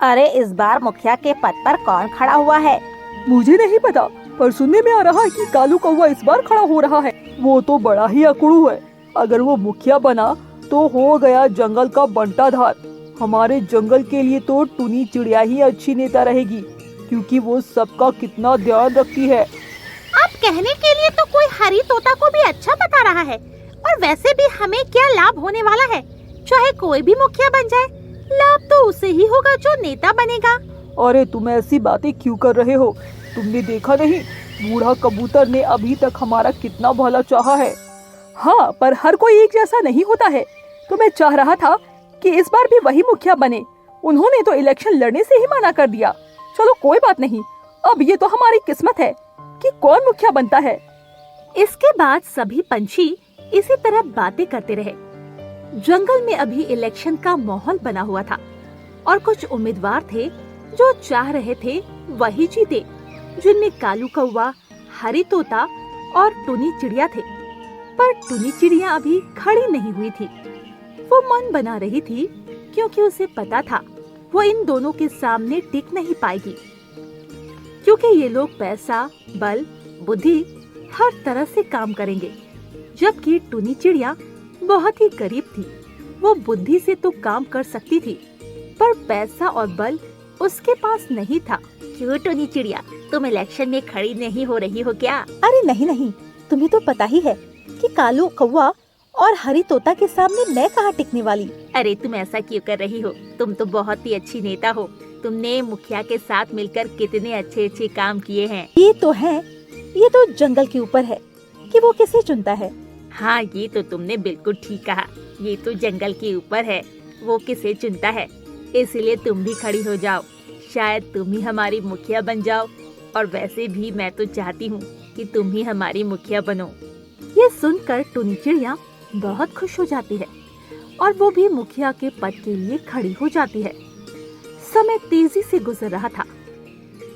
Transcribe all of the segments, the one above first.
अरे इस बार मुखिया के पद पर कौन खड़ा हुआ है? मुझे नहीं पता, पर सुनने में आ रहा है कि कालू कौवा इस बार खड़ा हो रहा है। वो तो बड़ा ही अकड़ू है। अगर वो मुखिया बना तो हो गया जंगल का बंटाधार। हमारे जंगल के लिए तो टुनी चिड़िया ही अच्छी नेता रहेगी, क्योंकि वो सबका कितना ध्यान रखती है। आप कहने के लिए तो कोई हरी तोता को भी अच्छा बता रहा है। और वैसे भी हमें क्या लाभ होने वाला है? चाहे कोई भी मुखिया बन जाए, लाभ तो उसे ही होगा जो नेता बनेगा। अरे तुम ऐसी बातें क्यों कर रहे हो? तुमने देखा नहीं, बूढ़ा कबूतर ने अभी तक हमारा कितना भला चाहा है। हाँ, पर हर कोई एक जैसा नहीं होता है। तो मैं चाह रहा था कि इस बार भी वही मुखिया बने। उन्होंने तो इलेक्शन लड़ने से ही मना कर दिया। चलो कोई बात नहीं, अब ये तो हमारी किस्मत है कि कौन मुखिया बनता है। इसके बाद सभी पंछी इसी तरह बातें करते रहे। जंगल में अभी इलेक्शन का माहौल बना हुआ था और कुछ उम्मीदवार थे जो चाह रहे थे वही जीते, जिनमें कालू कौवा, हरी तोता और टुनी चिड़िया थे। पर टुनी चिड़िया अभी खड़ी नहीं हुई थी। वो मन बना रही थी, क्योंकि उसे पता था वो इन दोनों के सामने टिक नहीं पाएगी, क्योंकि ये लोग पैसा, बल, बुद्धि हर तरह से काम करेंगे, जबकि टुनी चिड़िया बहुत ही गरीब थी। वो बुद्धि से तो काम कर सकती थी, पर पैसा और बल उसके पास नहीं था। क्यों टुनी चिड़िया, तुम इलेक्शन में खड़ी नहीं हो रही हो क्या? अरे नहीं, तुम्हें तो पता ही है कि कालू कौवा और हरी तोता के सामने मैं कहाँ टिकने वाली। अरे तुम ऐसा क्यों कर रही हो? तुम तो बहुत ही अच्छी नेता हो। तुमने मुखिया के साथ मिलकर कितने अच्छे अच्छे काम किए हैं। ये तो जंगल के ऊपर है कि वो किसे चुनता है। हाँ, ये तो तुमने बिल्कुल ठीक कहा। ये तो जंगल के ऊपर है, वो किसे चुनता है। इसलिए तुम भी खड़ी हो जाओ, शायद तुम ही हमारी मुखिया बन जाओ। और वैसे भी मैं तो चाहती हूँ कि तुम ही हमारी मुखिया बनो। ये सुनकर टुनी चिड़िया बहुत खुश हो जाती है और वो भी मुखिया के पद के लिए खड़ी हो जाती है। समय तेजी से गुजर रहा था।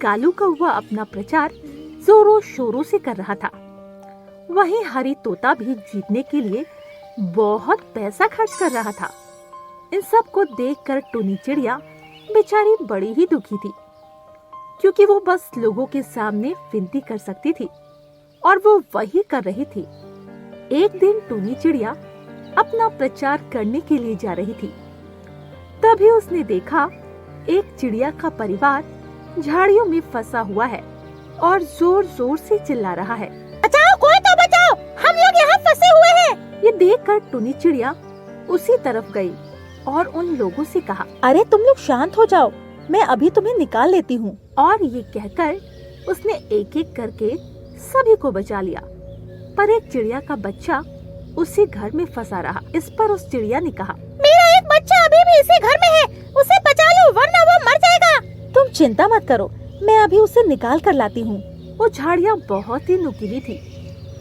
कालू कौवा अपना प्रचार जोरों शोरों से कर रहा था। वहीं हरी तोता भी जीतने के लिए बहुत पैसा खर्च कर रहा था। इन सब को देखकर टुनी चिड़िया बेचारी बड़ी ही दुखी थी, क्योंकि वो बस लोगों के सामने विनती कर सकती थी और वो वही कर रही थी। एक दिन टुनी चिड़िया अपना प्रचार करने के लिए जा रही थी। तभी उसने देखा एक चिड़िया का परिवार झाड़ियों में फंसा हुआ है और जोर जोर से चिल्ला रहा है, बचाओ, कोई तो बचाओ, हम लोग यहाँ फंसे हुए हैं। ये देखकर टुनी चिड़िया उसी तरफ गई और उन लोगों से कहा, अरे तुम लोग शांत हो जाओ, मैं अभी तुम्हें निकाल लेती हूँ। और ये कहकर उसने एक एक करके सभी को बचा लिया। पर एक चिड़िया का बच्चा उसी घर में फंसा रहा। इस पर उस चिड़िया ने कहा, मेरा एक बच्चा अभी भी इसी घर में है, उसे बचा लो वरना वो मर जाएगा। तुम चिंता मत करो, मैं अभी उसे निकाल कर लाती हूँ। वो झाड़ियाँ बहुत ही नुकीली थी।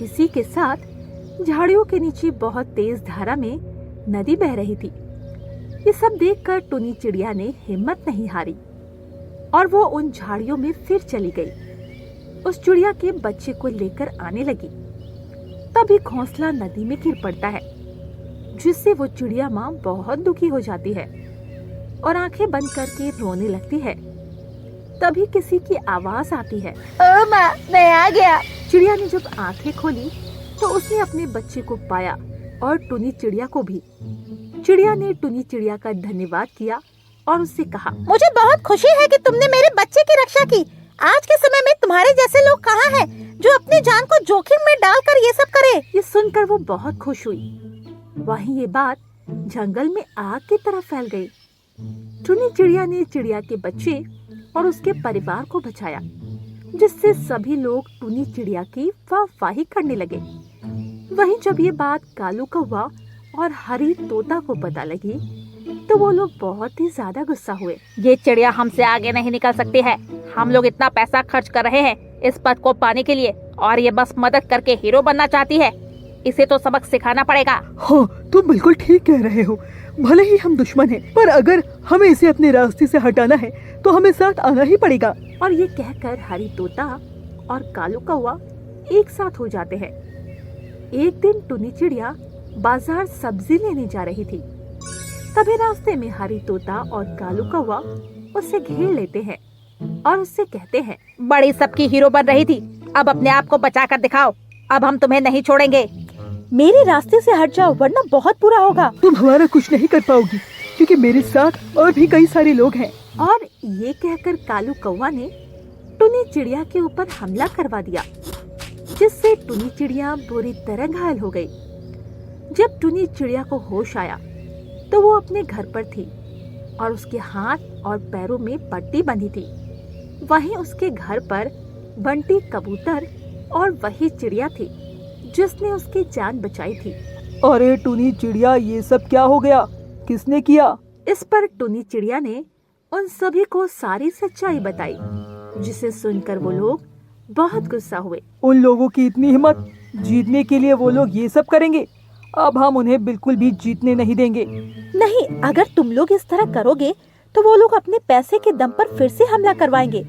इसी के साथ झाड़ियों के नीचे बहुत तेज धारा में नदी बह रही थी। ये सब देखकर टुनी चिड़िया ने हिम्मत नहीं हारी और वो उन झाड़ियों में फिर चली गई। उस चिड़िया के बच्चे को लेकर आने लगी। तभी घोंसला नदी में गिर पड़ता है, जिससे वो चिड़िया माँ बहुत दुखी हो जाती है और आंखें बंद करके रोने लगती है। तभी किसी की आवाज आती है, ओ माँ, मैं आ गया। चिड़िया ने जब आंखें खोली तो उसने अपने बच्चे को पाया और टुनी चिड़िया को भी। चिड़िया ने टुनी चिड़िया का धन्यवाद किया और उससे कहा, मुझे बहुत खुशी है कि तुमने मेरे बच्चे की रक्षा की। आज के समय में तुम्हारे जैसे लोग कहाँ हैं जो अपनी जान को जोखिम में डालकर ये सब करे। ये सुनकर वो बहुत खुश हुई। वहीं ये बात जंगल में आग की तरह फैल गई। टुनी चिड़िया ने चिड़िया के बच्चे और उसके परिवार को बचाया, जिससे सभी लोग टुनी चिड़िया की वाहवाही करने लगे। वहीं जब ये बात कालू कौवा और हरी तोता को पता लगी तो वो लोग बहुत ही ज्यादा गुस्सा हुए। ये चिड़िया हमसे आगे नहीं निकल सकती है। हम लोग इतना पैसा खर्च कर रहे हैं इस पद को पाने के लिए, और ये बस मदद करके हीरो बनना चाहती है। इसे तो सबक सिखाना पड़ेगा। हाँ, तुम बिल्कुल ठीक कह रहे हो। भले ही हम दुश्मन हैं, पर अगर हमें इसे अपने रास्ते से हटाना है तो हमें साथ आना ही पड़ेगा। और ये कहकर हरी तोता और कालू कौवा एक साथ हो जाते हैं। एक दिन टुनी चिड़िया बाजार सब्जी लेने जा रही थी। तभी रास्ते में हरी तोता और कालू कौवा उसे घेर लेते हैं और उससे कहते हैं, बड़ी सबकी हीरो बन रही थी, अब अपने आप को बचा कर दिखाओ, अब हम तुम्हें नहीं छोड़ेंगे। मेरे रास्ते से हट जाओ वरना बहुत बुरा होगा। तुम हमारा कुछ नहीं कर पाओगी क्योंकि मेरे साथ और भी कई सारे लोग हैं। और ये कहकर कालू कौवा ने टुनी चिड़िया के ऊपर हमला करवा दिया, जिससे टुनी चिड़िया बुरी तरह घायल हो गई। जब टुनी चिड़िया को होश आया तो वो अपने घर पर थी और उसके हाथ और पैरों में पट्टी बंधी थी। वहीं उसके घर पर बंटी कबूतर और वही चिड़िया थी जिसने उसकी जान बचाई थी। अरे टुनी चिड़िया, ये सब क्या हो गया? किसने किया? इस पर टुनी चिड़िया ने उन सभी को सारी सच्चाई बताई, जिसे सुनकर वो लोग बहुत गुस्सा हुए। उन लोगों की इतनी हिम्मत, जीतने के लिए वो लोग ये सब करेंगे। अब हम उन्हें बिल्कुल भी जीतने नहीं देंगे। नहीं, अगर तुम लोग इस तरह करोगे तो वो लोग अपने पैसे के दम पर फिर से हमला करवाएंगे।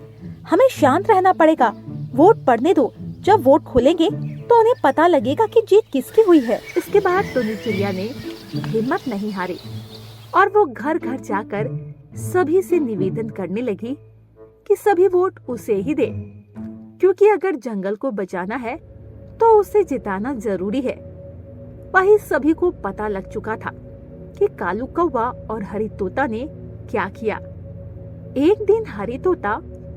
हमें शांत रहना पड़ेगा। वोट पड़ने दो, जब वोट खोलेंगे तो उन्हें पता लगेगा कि जीत किसकी हुई है। इसके बाद टुनी चिड़िया ने हिम्मत नहीं हारी और वो घर घर जाकर सभी से निवेदन करने लगी कि सभी वोट उसे ही दे, क्योंकि अगर जंगल को बचाना है तो उसे जिताना जरूरी है। वही सभी को पता लग चुका था कि कालू कौवा और हरी तोता ने क्या किया। एक दिन हरी तोता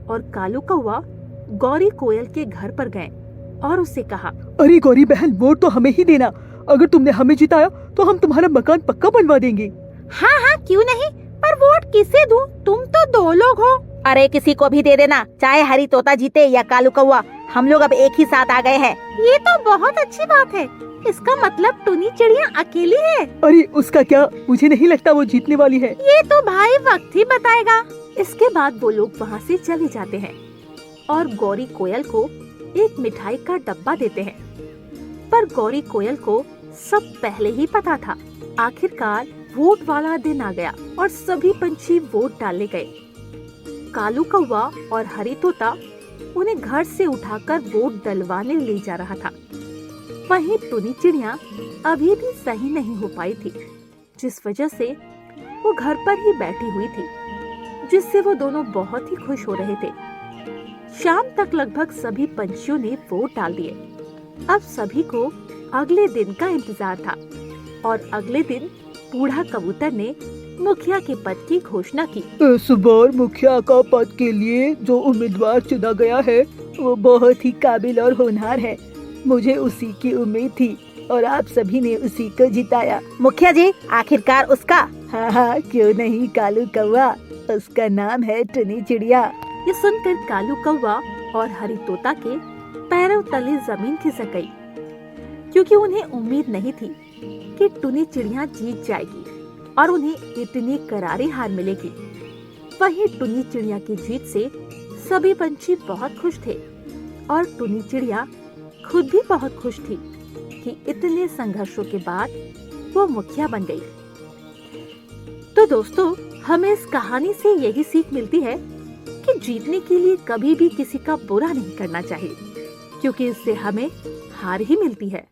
और कालू कौवा गौरी कोयल के घर पर गए और उससे कहा, अरे गौरी बहन, वोट तो हमें ही देना। अगर तुमने हमें जिताया तो हम तुम्हारा मकान पक्का बनवा देंगे। हाँ हाँ, क्यों नहीं, पर वोट किसे दूं? तुम तो दो लोग हो। अरे किसी को भी दे देना, चाहे हरी तोता जीते या कालू कौवा, हम लोग अब एक ही साथ आ गए हैं। ये तो बहुत अच्छी बात है। इसका मतलब टुनी चिड़िया अकेली है। अरे उसका क्या, मुझे नहीं लगता वो जीतने वाली है। ये तो भाई वक्त ही बताएगा। इसके बाद वो लोग वहाँ से चले जाते हैं और गौरी कोयल को एक मिठाई का डब्बा देते हैं। पर गौरी कोयल को सब पहले ही पता था। आखिरकार वोट वाला दिन आ गया और सभी पंछी वोट डालने गए। कालू कौवा और हरी तोता उन्हें घर से उठाकर वोट डलवाने ले जा रहा था। वहीं टुनी चिड़िया अभी भी सही नहीं हो पाई थी, जिस वजह से वो घर पर ही बैठी हुई थी, जिससे वो दोनों बहुत ही खुश हो रहे थे। शाम तक लगभग सभी पंछियों ने वोट डाल दिए। अब सभी को अगले दिन का इंतजार था और अगले दिन बूढ़ा कबूतर ने मुखिया के पद की घोषणा की। इस बार मुखिया का पद के लिए जो उम्मीदवार चुना गया है वो बहुत ही काबिल और होनहार है। मुझे उसी की उम्मीद थी और आप सभी ने उसी को जिताया। मुखिया जी, आखिरकार उसका। हाँ हाँ, क्यों नहीं कालू कौवा, उसका नाम है टुनी चिड़िया। ये सुनकर कालू कौवा और हरी तोता के पैरों तले जमीन खिसक गई, क्योंकि उन्हें उम्मीद नहीं थी कि टुनी चिड़िया जीत जाएगी और उन्हें इतनी करारी हार मिलेगी। वहीं टुनी चिड़िया की जीत से सभी पंछी बहुत खुश थे और टुनी चिड़िया खुद भी बहुत खुश थी कि इतने संघर्षों के बाद वो मुखिया बन गई। तो दोस्तों, हमें इस कहानी से यही सीख मिलती है कि जीतने के लिए कभी भी किसी का बुरा नहीं करना चाहिए, क्योंकि इससे हमें हार ही मिलती है।